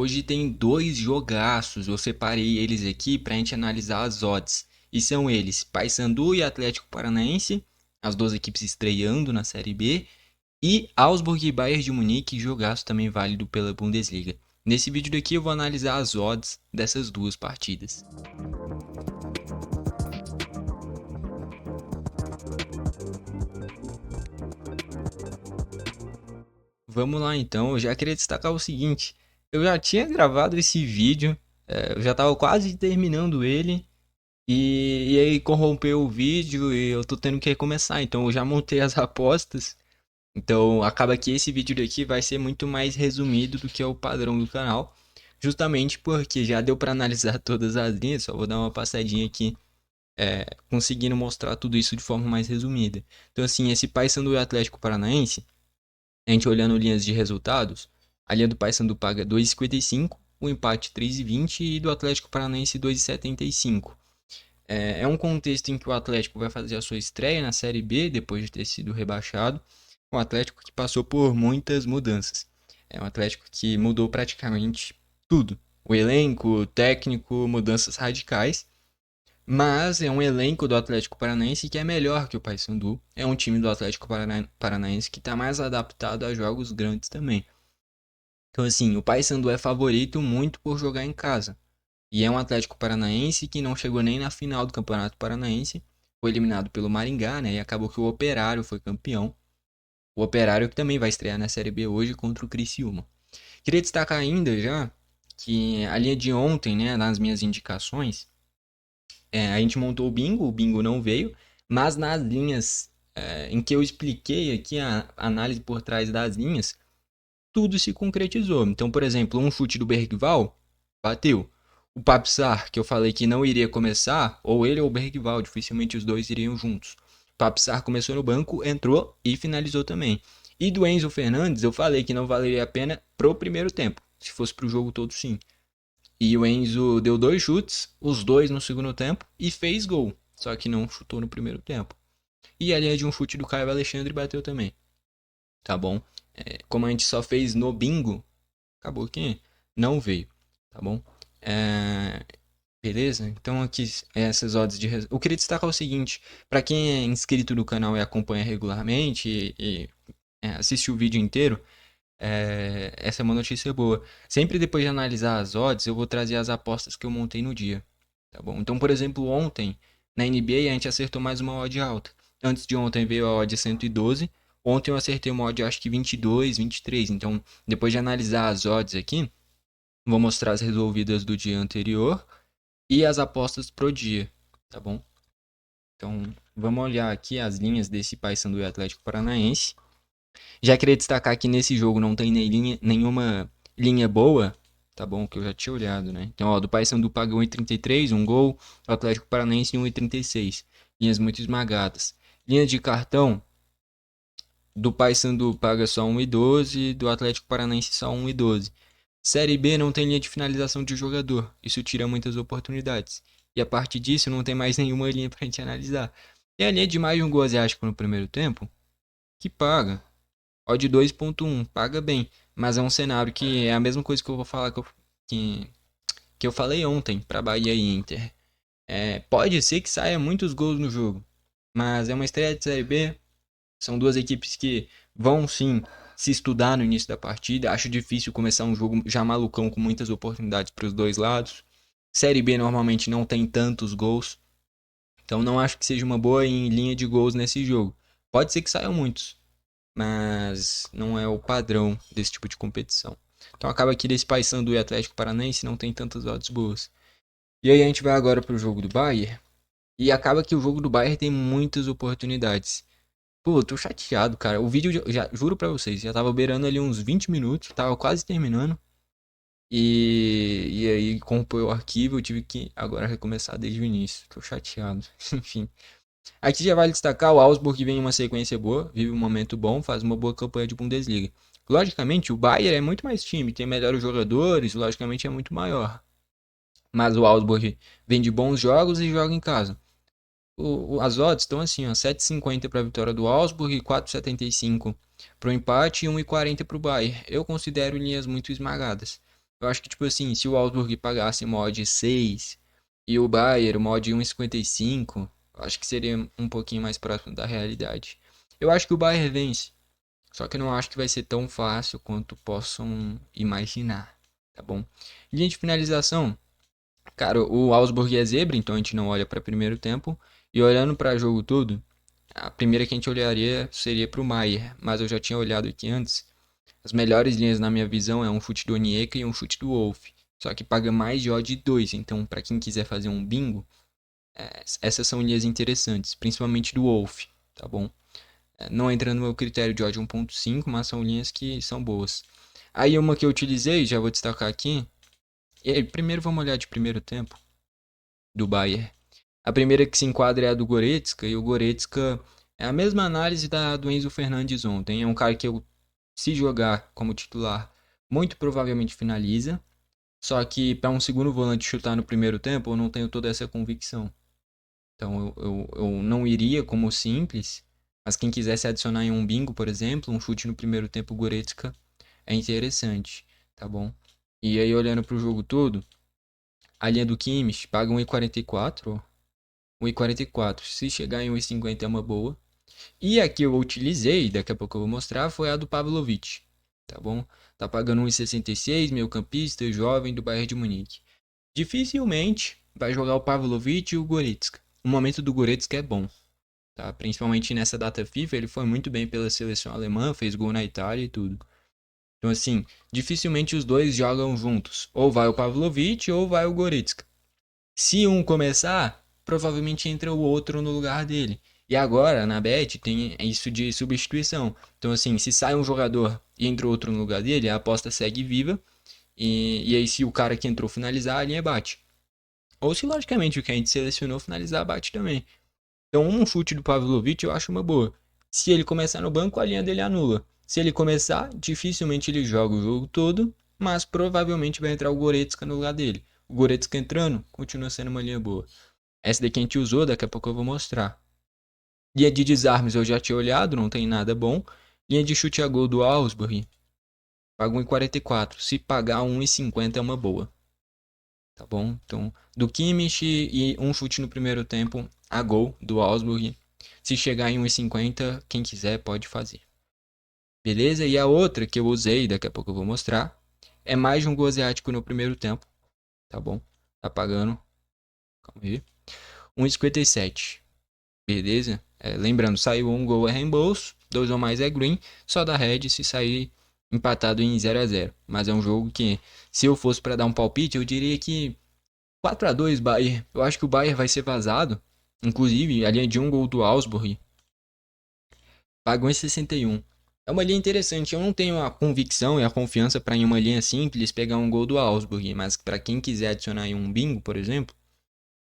Hoje tem dois jogaços, eu separei eles aqui para a gente analisar as odds. E são eles, Paysandu e Atlético Paranaense, as duas equipes estreando na Série B, e Augsburg e Bayern de Munique, jogaço também válido pela Bundesliga. Nesse vídeo daqui eu vou analisar as odds dessas duas partidas. Vamos lá então, eu já queria destacar o seguinte, eu já tinha gravado esse vídeo, eu já estava quase terminando ele, e aí corrompeu o vídeo e eu tô tendo que recomeçar. Então eu já montei as apostas. Então acaba que esse vídeo daqui vai ser muito mais resumido do que é o padrão do canal. Justamente porque já deu para analisar todas as linhas. Só vou dar uma passadinha aqui, conseguindo mostrar tudo isso de forma mais resumida. Então assim, esse Paysandu e Atlético Paranaense, a gente olhando linhas de resultados, a linha do Paysandu paga 2,55, o empate 3,20 e do Atlético Paranaense 2,75. É um contexto em que o Atlético vai fazer a sua estreia na Série B, depois de ter sido rebaixado. Um Atlético que passou por muitas mudanças. É um Atlético que mudou praticamente tudo. O elenco, o técnico, mudanças radicais. Mas é um elenco do Atlético Paranaense que é melhor que o Paysandu. É um time do Atlético Paranaense que está mais adaptado a jogos grandes também. Então, assim, o Paysandu é favorito muito por jogar em casa. E é um Atlético Paranaense que não chegou nem na final do Campeonato Paranaense. Foi eliminado pelo Maringá, né? E acabou que o Operário foi campeão. O Operário que também vai estrear na Série B hoje contra o Criciúma. Queria destacar ainda já que a linha de ontem, né? Nas minhas indicações, a gente montou o bingo não veio. Mas nas linhas em que eu expliquei aqui a análise por trás das linhas, tudo se concretizou. Então, por exemplo, um chute do Bergval bateu. O Papsar, que eu falei que não iria começar, ou ele ou o Bergval, dificilmente os dois iriam juntos. O Papsar começou no banco, entrou e finalizou também. E do Enzo Fernandes, eu falei que não valeria a pena pro primeiro tempo. Se fosse pro jogo todo, sim. E o Enzo deu dois chutes, os dois no segundo tempo, e fez gol. Só que não chutou no primeiro tempo. E a linha de um chute do Caio Alexandre bateu também. Tá bom? Como a gente só fez no bingo, acabou que não veio, tá bom? É, beleza? Então aqui essas odds de eu queria destacar o seguinte, para quem é inscrito no canal e acompanha regularmente e assiste o vídeo inteiro, essa é uma notícia boa. Sempre depois de analisar as odds, eu vou trazer as apostas que eu montei no dia, tá bom? Então, por exemplo, ontem na NBA a gente acertou mais uma odd alta. Antes de ontem veio a odd 112. Ontem eu acertei uma odd, acho que 22, 23. Então, depois de analisar as odds aqui, vou mostrar as resolvidas do dia anterior e as apostas pro dia, tá bom? Então, vamos olhar aqui as linhas desse Paysandu e Atlético Paranaense. Já queria destacar que nesse jogo não tem nenhuma linha boa, tá bom? Que eu já tinha olhado, né? Então, ó, do Paysandu paga 1,33, um gol. O Atlético Paranaense 1,36. Linhas muito esmagadas. Linha de cartão, do Paysandu paga só 1,12, do Atlético Paranaense só 1,12. Série B não tem linha de finalização de jogador. Isso tira muitas oportunidades. E a partir disso não tem mais nenhuma linha pra gente analisar. E a linha de mais de um gol asiático no primeiro tempo, que paga. Odd 2,1, paga bem. Mas é um cenário que é a mesma coisa que eu vou falar que eu falei ontem para Bahia e Inter. Pode ser que saia muitos gols no jogo. Mas é uma estreia de Série B. São duas equipes que vão sim se estudar no início da partida. Acho difícil começar um jogo já malucão com muitas oportunidades para os dois lados. Série B normalmente não tem tantos gols. Então não acho que seja uma boa em linha de gols nesse jogo. Pode ser que saiam muitos, mas não é o padrão desse tipo de competição. Então acaba que desse Paysandu e Atlético Paranaense não tem tantas odds boas. E aí a gente vai agora pro jogo do Bayern. E acaba que o jogo do Bayern tem muitas oportunidades. Pô, eu tô chateado, cara. O vídeo, já juro pra vocês, já tava beirando ali uns 20 minutos, tava quase terminando. E aí compõe o arquivo, eu tive que agora recomeçar desde o início. Tô chateado. Enfim. Aqui já vale destacar o Augsburg vem em uma sequência boa, vive um momento bom, faz uma boa campanha de Bundesliga. Logicamente, o Bayern é muito mais time, tem melhores jogadores, logicamente é muito maior. Mas o Augsburg vem de bons jogos e joga em casa. As odds estão assim, ó, 7,50 para a vitória do Augsburg, 4,75 para o empate e 1,40 para o Bayern. Eu considero linhas muito esmagadas. Eu acho que, tipo assim, se o Augsburg pagasse mod 6 e o Bayern mod 1,55, eu acho que seria um pouquinho mais próximo da realidade. Eu acho que o Bayern vence, só que eu não acho que vai ser tão fácil quanto possam imaginar, tá bom? Linha de finalização, cara, o Augsburg é zebra, então a gente não olha para primeiro tempo. E olhando para jogo todo, a primeira que a gente olharia seria para o Maier, mas eu já tinha olhado aqui antes. As melhores linhas na minha visão é um chute do Onyeka e um chute do Wolf. Só que paga mais de odd 2, então para quem quiser fazer um bingo, essas são linhas interessantes, principalmente do Wolf, tá bom? Não entra no meu critério de odd 1.5, mas são linhas que são boas. Aí uma que eu utilizei, já vou destacar aqui. E aí, primeiro vamos olhar de primeiro tempo do Bayern. A primeira que se enquadra é a do Goretzka, e o Goretzka é a mesma análise do Enzo Fernandes ontem. É um cara que eu, se jogar como titular, muito provavelmente finaliza. Só que para um segundo volante chutar no primeiro tempo, eu não tenho toda essa convicção. Então eu não iria como simples, mas quem quisesse adicionar em um bingo, por exemplo, um chute no primeiro tempo Goretzka é interessante, tá bom? E aí olhando para o jogo todo, a linha do Kimmich paga 1,44, 1,44. Se chegar em 1,50 é uma boa. E a que eu utilizei, daqui a pouco eu vou mostrar, foi a do Pavlovic, tá bom? Tá pagando 1,66, meio campista, jovem do Bayern de Munique. Dificilmente vai jogar o Pavlovic e o Goretzka. O momento do Goretzka é bom, tá? Principalmente nessa data FIFA, ele foi muito bem pela seleção alemã, fez gol na Itália e tudo. Então assim, dificilmente os dois jogam juntos. Ou vai o Pavlovic ou vai o Goretzka. Se um começar, provavelmente entra o outro no lugar dele. E agora, na bet, tem isso de substituição. Então, assim, se sai um jogador e entra outro no lugar dele, a aposta segue viva. E aí, se o cara que entrou finalizar, a linha bate. Ou se, logicamente, o que a gente selecionou finalizar, bate também. Então, um chute do Pavlovic eu acho uma boa. Se ele começar no banco, a linha dele anula. Se ele começar, dificilmente ele joga o jogo todo, mas provavelmente vai entrar o Goretzka no lugar dele. O Goretzka entrando, continua sendo uma linha boa. Essa daqui a gente usou, daqui a pouco eu vou mostrar. Linha de desarmes eu já tinha olhado, não tem nada bom. Linha de chute a gol do Augsburg, paga 1,44. Se pagar 1,50 é uma boa. Tá bom? Então, do Kimmich e um chute no primeiro tempo a gol do Augsburg. Se chegar em 1,50, quem quiser pode fazer. Beleza? E a outra que eu usei, daqui a pouco eu vou mostrar, é mais de um gol asiático no primeiro tempo. Tá bom? Tá pagando. Calma aí. 1,57. Beleza? Lembrando, saiu um gol é reembolso, dois ou mais é green, só dá red se sair empatado em 0-0. Mas é um jogo que, se eu fosse para dar um palpite, eu diria que 4-2 Bayern. Eu acho que o Bayern vai ser vazado. Inclusive, a linha de um gol do Augsburg pagou em 61. É uma linha interessante. Eu não tenho a convicção e a confiança para em uma linha simples pegar um gol do Augsburg, mas para quem quiser adicionar em um bingo, por exemplo,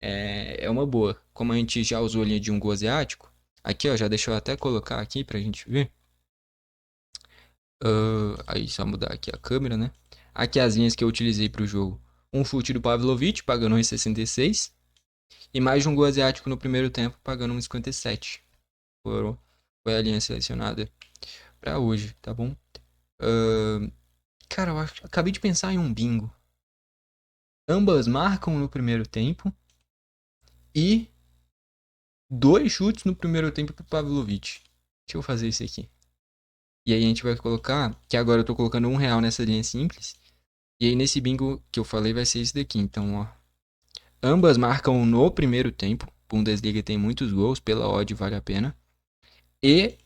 é uma boa. Como a gente já usou a linha de um gol asiático, aqui ó, já deixa eu até colocar aqui pra gente ver. Aí só mudar aqui a câmera, né? Aqui as linhas que eu utilizei para o jogo. Um chute do Pavlovic, pagando 1,66. E mais de um gol asiático no primeiro tempo, pagando 1,57. Foi a linha selecionada para hoje, tá bom? Cara, acabei de pensar em um bingo. Ambas marcam no primeiro tempo. E dois chutes no primeiro tempo pro Pavlovic. Deixa eu fazer isso aqui. E aí a gente vai colocar, que agora eu tô colocando R$ 1 nessa linha simples. E aí nesse bingo que eu falei vai ser esse daqui. Então, ó. Ambas marcam no primeiro tempo. Bundesliga tem muitos gols, pela odd vale a pena. E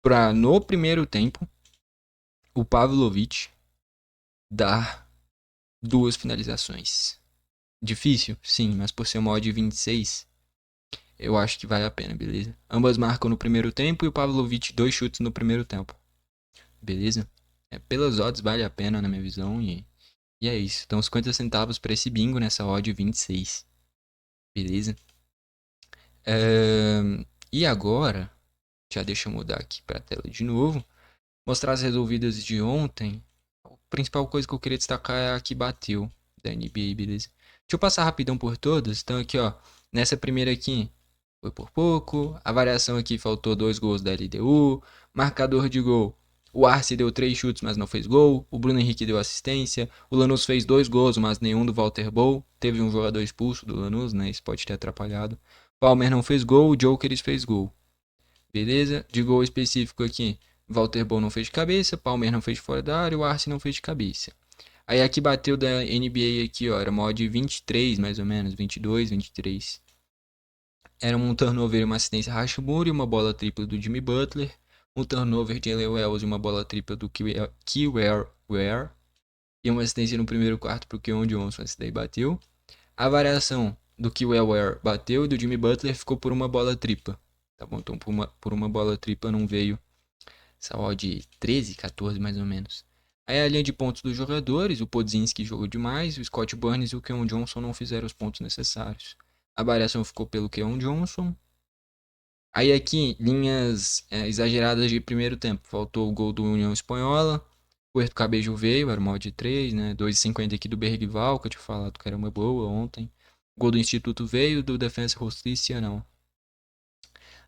pra no primeiro tempo, o Pavlovic dar duas finalizações. Difícil? Sim, mas por ser uma odd 26, eu acho que vale a pena, beleza? Ambas marcam no primeiro tempo e o Pavlovic dois chutes no primeiro tempo. Beleza? Pelas odds vale a pena na minha visão e é isso. Então 50 centavos para esse bingo nessa odd 26. Beleza? E agora, já deixa eu mudar aqui para a tela de novo. Mostrar as resolvidas de ontem. A principal coisa que eu queria destacar é a que bateu da NBA, beleza? Deixa eu passar rapidão por todas. Então aqui, ó, nessa primeira aqui foi por pouco. A variação aqui faltou 2 gols da LDU. Marcador de gol O Arce deu 3 chutes, mas não fez gol. O Bruno Henrique deu assistência. O Lanús fez 2 gols, mas nenhum do Walter Bol. Teve um jogador expulso do Lanús, né? Isso pode ter atrapalhado. O Palmer não fez gol, o Jokeres fez gol. Beleza? De gol específico aqui, Walter Bol não fez de cabeça, Palmer não fez de fora da área, o Arce não fez de cabeça. Aí aqui bateu da NBA aqui, ó, era mod 23 mais ou menos, 22, 23. Era um turnover e uma assistência Hashimura e uma bola tripla do Jimmy Butler. Um turnover de Jalen Wells e uma bola tripla do Kiwer Ware. E uma assistência no primeiro quarto pro Keon Johnson, esse daí bateu. A variação do Kiwer Ware bateu e do Jimmy Butler ficou por uma bola tripla. Tá bom, então por uma bola tripla não veio essa odd 13, 14 mais ou menos. Aí a linha de pontos dos jogadores, o Podzinski jogou demais, o Scott Burns e o Keon Johnson não fizeram os pontos necessários. A variação ficou pelo Keon Johnson. Aí aqui, linhas exageradas de primeiro tempo. Faltou o gol do União Espanhola. O Puerto Cabejo veio, era mod 3, né? 2,50 aqui do Bergval, que eu tinha falado que era uma boa ontem. O gol do Instituto veio, do Defensa Justiça não.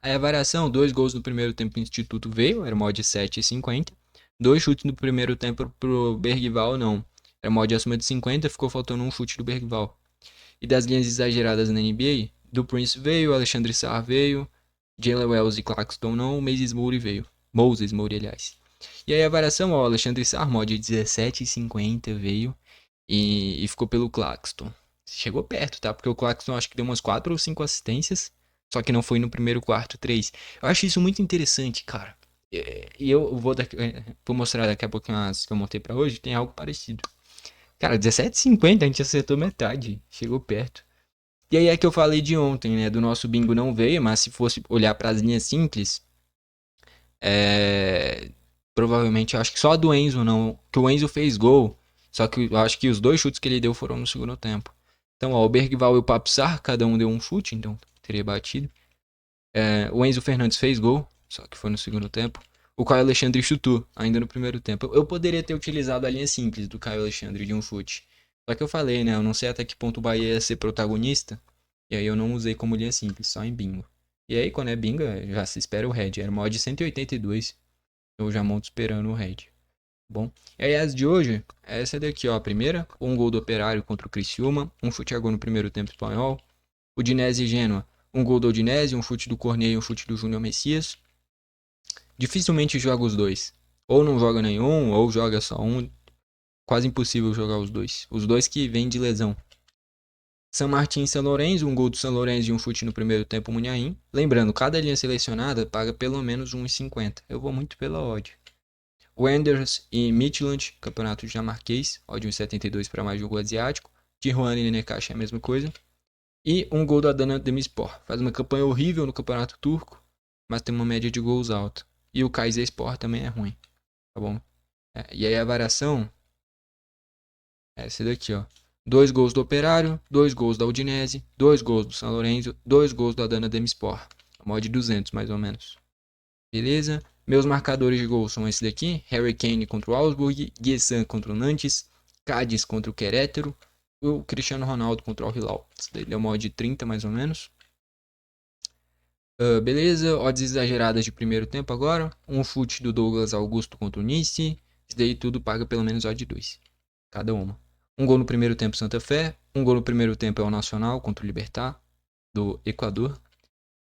Aí a variação, 2 gols no primeiro tempo do Instituto veio, era mod 7,50. 2 chutes no primeiro tempo pro Bergval não. Era mod acima de 50, ficou faltando um chute do Bergval. E das linhas exageradas na NBA, do Prince veio, Alexandre Sarr veio, Jalen Wells e Claxton não, Moses Moody veio. Moses Moody, aliás. E aí a variação, ó, Alexandre Sarr, mod 17,50 veio e ficou pelo Claxton. Chegou perto, tá? Porque o Claxton acho que deu umas 4 ou 5 assistências, só que não foi no primeiro quarto 3. Eu acho isso muito interessante, cara. E eu vou mostrar daqui a pouquinho as que eu montei pra hoje, tem algo parecido. Cara, 17,50 a gente acertou metade, chegou perto. E aí é que eu falei de ontem, né? Do nosso bingo não veio, mas se fosse olhar para as linhas simples, provavelmente eu acho que só a do Enzo não. Que o Enzo fez gol, só que eu acho que os 2 chutes que ele deu foram no segundo tempo. Então, ó, o Bergval e o Papsar, cada um deu um chute, então teria batido. O Enzo Fernandes fez gol, só que foi no segundo tempo. O Caio Alexandre chutou, ainda no primeiro tempo. Eu poderia ter utilizado a linha simples do Caio Alexandre de um chute. Só que eu falei, né? Eu não sei até que ponto o Bahia ia ser protagonista. E aí eu não usei como linha simples, só em bingo. E aí quando é bingo, já se espera o Red. Era mod 182. Eu já monto esperando o Red. Bom, e aí as de hoje, essa daqui, ó. A primeira, um gol do Operário contra o Criciúma. Um chute a gol no primeiro tempo espanhol. Udinese e Genoa. Um gol do Udinese, um chute do Corneio e um chute do Júnior Messias. Dificilmente joga os dois. Ou não joga nenhum, ou joga só um. Quase impossível jogar os dois. Os dois que vêm de lesão. San Martín e São Lourenço, um gol do São Lourenço e um chute no primeiro tempo, Munhaim. Lembrando, cada linha selecionada paga pelo menos 1,50. Eu vou muito pela odd. Wanderers e Midland, campeonato dinamarquês, odd 1,72 para mais jogo asiático. Tijuana e Necaxa é a mesma coisa. E um gol do Adana Demirspor. Faz uma campanha horrível no campeonato turco, mas tem uma média de gols alta. E o Kayserispor também é ruim, tá bom? E aí a variação é essa daqui, ó. 2 gols do Operário, 2 gols da Udinese, 2 gols do São Lourenço, 2 gols do Adana Demirspor. Mod 200, mais ou menos. Beleza? Meus marcadores de gol são esse daqui. Harry Kane contra o Augsburg, Guesan contra o Nantes, Cádiz contra o Querétaro, o Cristiano Ronaldo contra o Hilal. Esse daí deu mod 30, mais ou menos. Beleza, odds exageradas de primeiro tempo agora. Um chute do Douglas Augusto contra o Nice. Isso daí tudo paga pelo menos odd 2. Cada uma. Um gol no primeiro tempo Santa Fé. Um gol no primeiro tempo é o Nacional contra o Libertad, do Equador.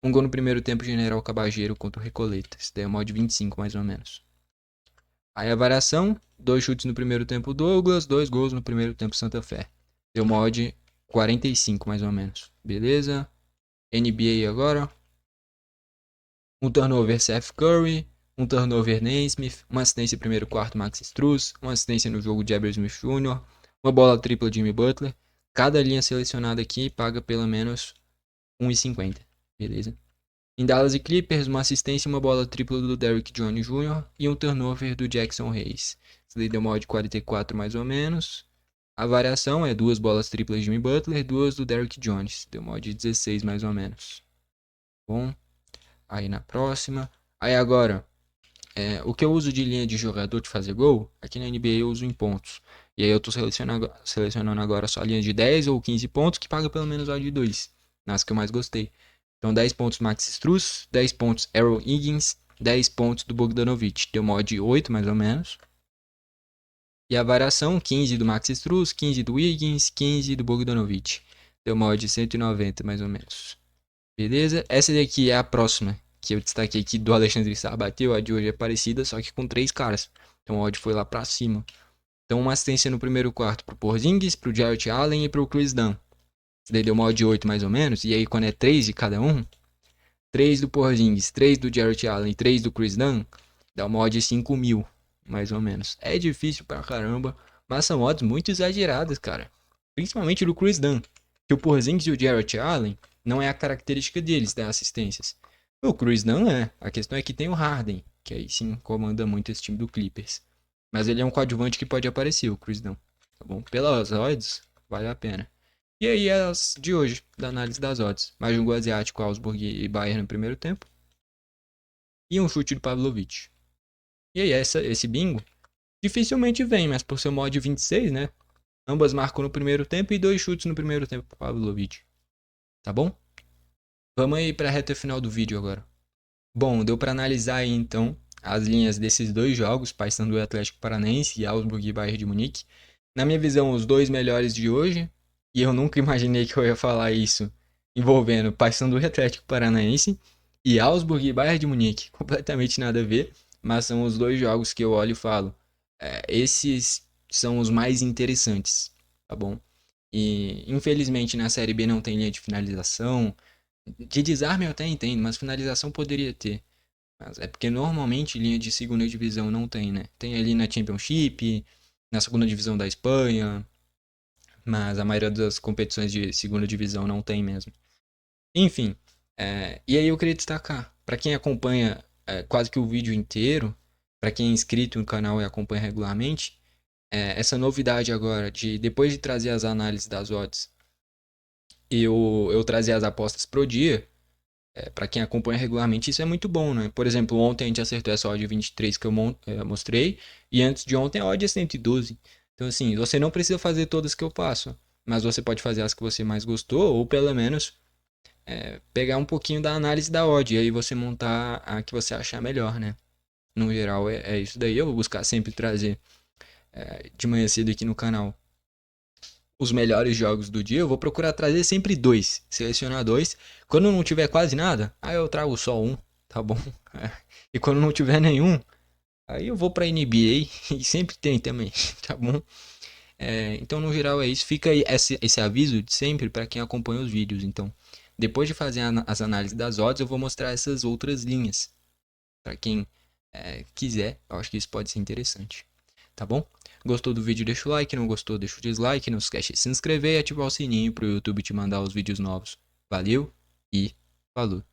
Um gol no primeiro tempo General Cabageiro contra o Recoleta. Isso daí é mod 25 mais ou menos. Aí a variação. 2 chutes no primeiro tempo Douglas. 2 gols no primeiro tempo Santa Fé. Deu mod 45 mais ou menos. Beleza? NBA agora. Um turnover Seth Curry, um turnover Naismith, uma assistência no primeiro quarto Max Strus, uma assistência no jogo Jabber Smith Jr., uma bola tripla Jimmy Butler. Cada linha selecionada aqui paga pelo menos 1,50, beleza? Em Dallas e Clippers, uma assistência e uma bola tripla do Derrick Jones Jr. e um turnover do Jackson Hayes. Isso daí deu mod 44 mais ou menos. A variação é 2 bolas triplas de Jimmy Butler, 2 do Derrick Jones. Deu mod 16 mais ou menos. Bom. Aí na próxima. Aí agora, o que eu uso de linha de jogador de fazer gol, aqui na NBA eu uso em pontos. E aí eu tô selecionando agora só a linha de 10 ou 15 pontos que paga pelo menos odd de 2. Nas que eu mais gostei. Então 10 pontos Max Strus, 10 pontos Aaron Higgins, 10 pontos do Bogdanovic. Deu uma odd de 8, mais ou menos. E a variação, 15 do Max Strus, 15 do Wiggins, 15 do Bogdanovic. Deu uma odd de 190, mais ou menos. Beleza? Essa daqui é a próxima que eu destaquei aqui do Alexandre Sarr bateu. A de hoje é parecida, só que com 3 caras. Então a odd foi lá pra cima. Então uma assistência no primeiro quarto pro Porzingis, pro Jarrett Allen e pro Chris Dunn. Isso daí deu uma odd de 8 mais ou menos. E aí quando é 3 de cada um, 3 do Porzingis, 3 do Jarrett Allen e 3 do Chris Dunn, dá uma odd de 5 mil, mais ou menos. É difícil pra caramba, mas são odds muito exageradas, cara. Principalmente do Chris Dunn. Que o Porzingis e o Jarrett Allen não é a característica deles dar assistências. O Chris Dunn é. A questão é que tem o Harden, que aí sim comanda muito esse time do Clippers. Mas ele é um coadjuvante que pode aparecer, o Chris Dunn. Tá bom? Pelas odds, vale a pena. E aí as de hoje, da análise das odds. Mais um gol asiático, Augsburg e Bayern no primeiro tempo. E um chute do Pavlovic. E aí esse bingo dificilmente vem, mas por ser mod 26, né? Ambas marcam no primeiro tempo e 2 chutes no primeiro tempo pro Pavlovic. Tá bom? Vamos aí pra reta final do vídeo agora. Bom, deu pra analisar aí então as linhas desses dois jogos, Paysandu e Atlético Paranaense e Augsburg e Bayern de Munique. Na minha visão, os dois melhores de hoje. E eu nunca imaginei que eu ia falar isso envolvendo Paysandu e Atlético Paranaense e Augsburg e Bayern de Munique. Completamente nada a ver, mas são os dois jogos que eu olho e falo. Esses são os mais interessantes, tá bom? E infelizmente na Série B não tem linha de finalização. De desarme eu até entendo, mas finalização poderia ter. Mas é porque normalmente linha de segunda divisão não tem, né? Tem ali na Championship, na segunda divisão da Espanha, mas a maioria das competições de segunda divisão não tem mesmo. Enfim, e aí eu queria destacar, para quem acompanha quase que o vídeo inteiro, para quem é inscrito no canal e acompanha regularmente, essa novidade agora de depois de trazer as análises das odds, eu trazer as apostas pro dia. Para quem acompanha regularmente, isso é muito bom, né? Por exemplo, ontem a gente acertou essa odd 23 que eu mostrei, e antes de ontem a odd é 112. Então, assim, você não precisa fazer todas que eu faço, mas você pode fazer as que você mais gostou, ou pelo menos pegar um pouquinho da análise da odd, e aí você montar a que você achar melhor, né? No geral, é isso daí. Eu vou buscar sempre trazer de manhã cedo aqui no canal os melhores jogos do dia. Eu vou procurar trazer sempre 2, selecionar 2. Quando não tiver quase nada, aí eu trago só um, tá bom? E quando não tiver nenhum, aí eu vou pra NBA e sempre tem também, tá bom? Então no geral é isso. Fica aí esse aviso de sempre para quem acompanha os vídeos. Então, depois de fazer as análises das odds, eu vou mostrar essas outras linhas para quem quiser. Eu acho que isso pode ser interessante, tá bom? Gostou do vídeo, deixa o like. Não gostou, deixa o dislike. Não esquece de se inscrever e ativar o sininho para o YouTube te mandar os vídeos novos. Valeu e falou!